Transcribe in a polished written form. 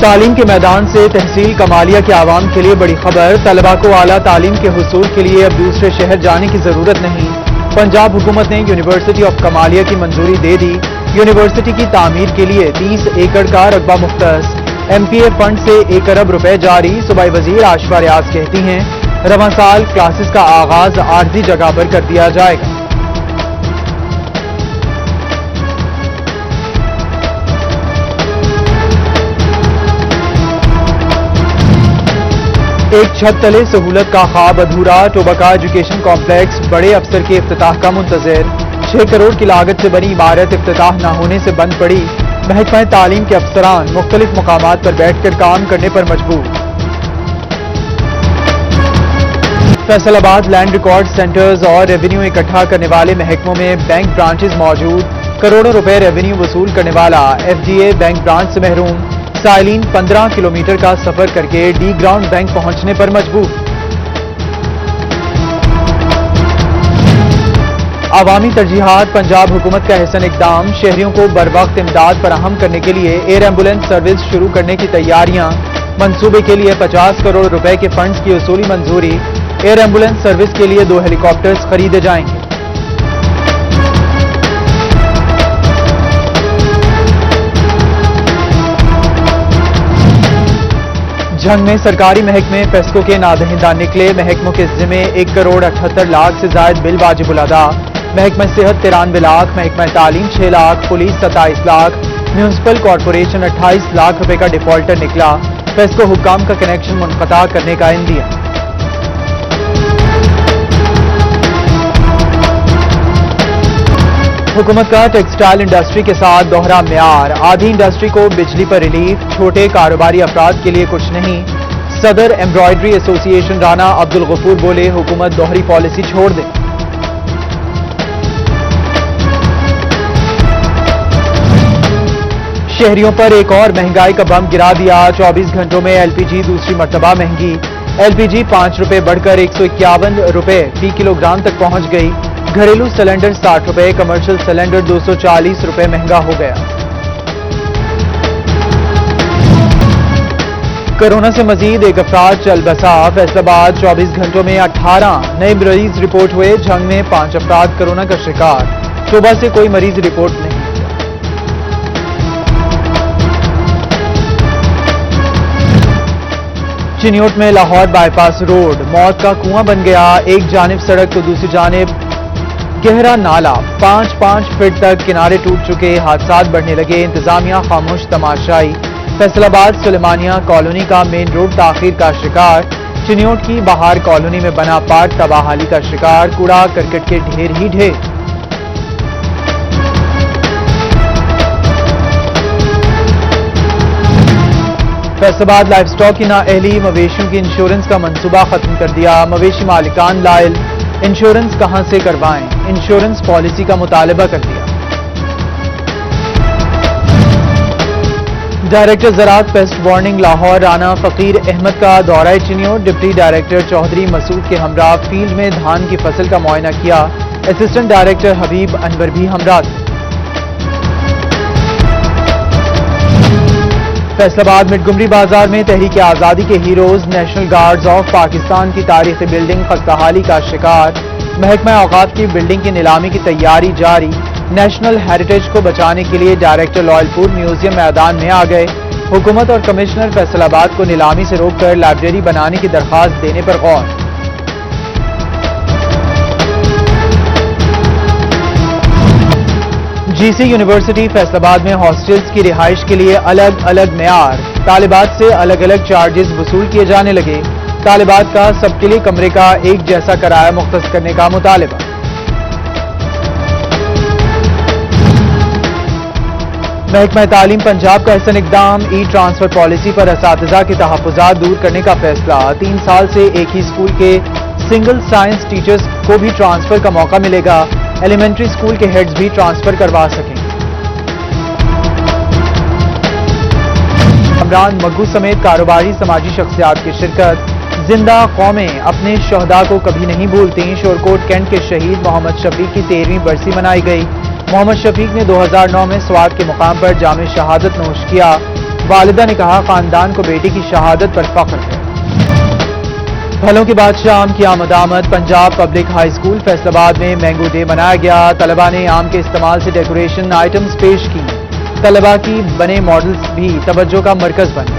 تعلیم کے میدان سے تحصیل کمالیہ کے عوام کے لیے بڑی خبر، طلباء کو اعلیٰ تعلیم کے حصول کے لیے اب دوسرے شہر جانے کی ضرورت نہیں۔ پنجاب حکومت نے یونیورسٹی آف کمالیہ کی منظوری دے دی۔ یونیورسٹی کی تعمیر کے لیے 30 ایکڑ کا رقبہ مختص، ایم پی اے فنڈ سے 1 ارب روپے جاری۔ صوبائی وزیر عاشفہ ریاض کہتی ہیں رواں سال کلاسز کا آغاز عارضی جگہ پر کر دیا جائے گا۔ ایک چھت تلے سہولت کا خواب ادھورا، ٹوبکا ایجوکیشن کمپلیکس بڑے افسر کے افتتاح کا منتظر۔ 6 کروڑ کی لاگت سے بنی عمارت افتتاح نہ ہونے سے بند پڑی، محکمہ تعلیم کے افسران مختلف مقامات پر بیٹھ کر کام کرنے پر مجبور۔ فیصل آباد لینڈ ریکارڈ سینٹرز اور ریونیو اکٹھا کرنے والے محکموں میں بینک برانچز موجود، کروڑوں روپے ریونیو وصول کرنے والا F D A bank branch سے محروم۔ سائلین 15 کلومیٹر کا سفر کر کے ڈی گراؤنڈ بینک پہنچنے پر مجبور۔ عوامی ترجیحات، پنجاب حکومت کا حسن اقدام، شہریوں کو بروقت امداد فراہم کرنے کے لیے ایئر ایمبولینس سروس شروع کرنے کی تیاریاں، منصوبے کے لیے 50 کروڑ روپے کے فنڈز کی اصولی منظوری، ایئر ایمبولینس سروس کے لیے 2 ہیلی کاپٹرز خریدے جائیں گے۔ جنگ میں سرکاری محکمے پیسکو کے نادہندہ نکلے، محکموں کے ذمے 1 کروڑ 78 لاکھ سے زائد بل واجب الادا۔ محکمہ صحت 93 لاکھ، محکمہ تعلیم 6 lakh, police 27 lakh, municipal corporation 28 lakh روپے کا ڈیفالٹر نکلا، پیسکو حکام کا کنیکشن منقطع کرنے کا عندیہ۔ حکومت کا ٹیکسٹائل انڈسٹری کے ساتھ دوہرا معیار، آدھی انڈسٹری کو بجلی پر ریلیف، چھوٹے کاروباری افراد کے لیے کچھ نہیں۔ صدر ایمبرائڈری ایسوسی ایشن رانا عبدالغفور بولے حکومت دوہری پالیسی چھوڑ دے۔ شہریوں پر ایک اور مہنگائی کا بم گرا دیا، 24 گھنٹوں میں ایل پی جی دوسری مرتبہ مہنگی، ایل پی جی 5 روپے بڑھ کر 151 روپے فی کلو گرام تک پہنچ گئی۔ گھریلو سلنڈر 60 روپے، کمرشل سلنڈر 240 روپے مہنگا ہو گیا۔ کورونا سے مزید 1 افراد چل بسا، فیصل آباد 24 گھنٹوں میں 18 نئے مریض رپورٹ ہوئے، جھنگ میں 5 افراد کورونا کا شکار، صوبہ سے کوئی مریض رپورٹ نہیں۔ چنیوٹ میں لاہور بائی پاس روڈ موت کا کنواں بن گیا، ایک جانب سڑک تو دوسری جانب گہرا نالا، 5 فٹ تک کنارے ٹوٹ چکے، حادثات بڑھنے لگے، انتظامیہ خاموش تماشائی۔ فیصل آباد سلیمانیہ کالونی کا مین روڈ تاخیر کا شکار، چنیوٹ کی بہار کالونی میں بنا پارک تباہی کا شکار، کوڑا کرکٹ کے ڈھیر ہی ڈھیر۔ فیصل آباد لائف سٹاک کی نااہلی، مویشیوں کی انشورنس کا منصوبہ ختم کر دیا، مویشی مالکان لائل، انشورنس کہاں سے کروائیں، انشورنس پالیسی کا مطالبہ کر دیا۔ ڈائریکٹر زراعت پیسٹ وارننگ لاہور رانا فقیر احمد کا دورہ چنیوٹ، ڈپٹی ڈائریکٹر چودھری مسعود کے ہمراہ فیلڈ میں دھان کی فصل کا معائنہ کیا، اسسٹنٹ ڈائریکٹر حبیب انور بھی ہمراہ تھے۔ فیصل آباد مٹگمری بازار میں تحریک آزادی کے heroes, national guards of Pakistan کی تاریخی بلڈنگ خستحالی کا شکار، محکمہ اوقاف کی بلڈنگ کی نیلامی کی تیاری جاری، نیشنل ہیریٹیج کو بچانے کے لیے ڈائریکٹر لائل پور میوزیم میدان میں آ گئے، حکومت اور کمشنر فیصل آباد کو نیلامی سے روک کر لائبریری بنانے کی درخواست دینے پر غور۔ جی سی یونیورسٹی فیصل آباد میں ہاسٹلز کی رہائش کے لیے الگ الگ معیار، طالبات سے الگ الگ چارجز وصول کیے جانے لگے، طالبات کا سب کے لیے کمرے کا ایک جیسا کرایہ مختص کرنے کا مطالبہ۔ محکمہ تعلیم پنجاب کا حسن اقدام، ای ٹرانسفر پالیسی پر اساتذہ کے تحفظات دور کرنے کا فیصلہ، 3 سال سے ایک ہی اسکول کے سنگل سائنس ٹیچرز کو بھی ٹرانسفر کا موقع ملے گا، ایلیمنٹری اسکول کے ہیڈز بھی ٹرانسفر کروا سکیں گے۔ عمران مگو سمیت کاروباری سماجی شخصیات کی شرکت، زندہ قومیں اپنے شہداء کو کبھی نہیں بھولتی، شورکوٹ کینٹ کے شہید محمد شفیق کی 13ویں برسی منائی گئی، محمد شفیق نے 2009 میں سوات کے مقام پر جام شہادت نوش کیا، والدہ نے کہا خاندان کو بیٹی کی شہادت پر فخر ہے۔ پھلوں کے بادشاہ آم کی آمد Punjab public high school Faisal آباد میں مینگو ڈے منایا گیا۔ طلباء نے آم کے استعمال سے ڈیکوریشن آئٹمز پیش کی۔ طلباء کی بنے ماڈلز بھی توجہ کا مرکز بنے۔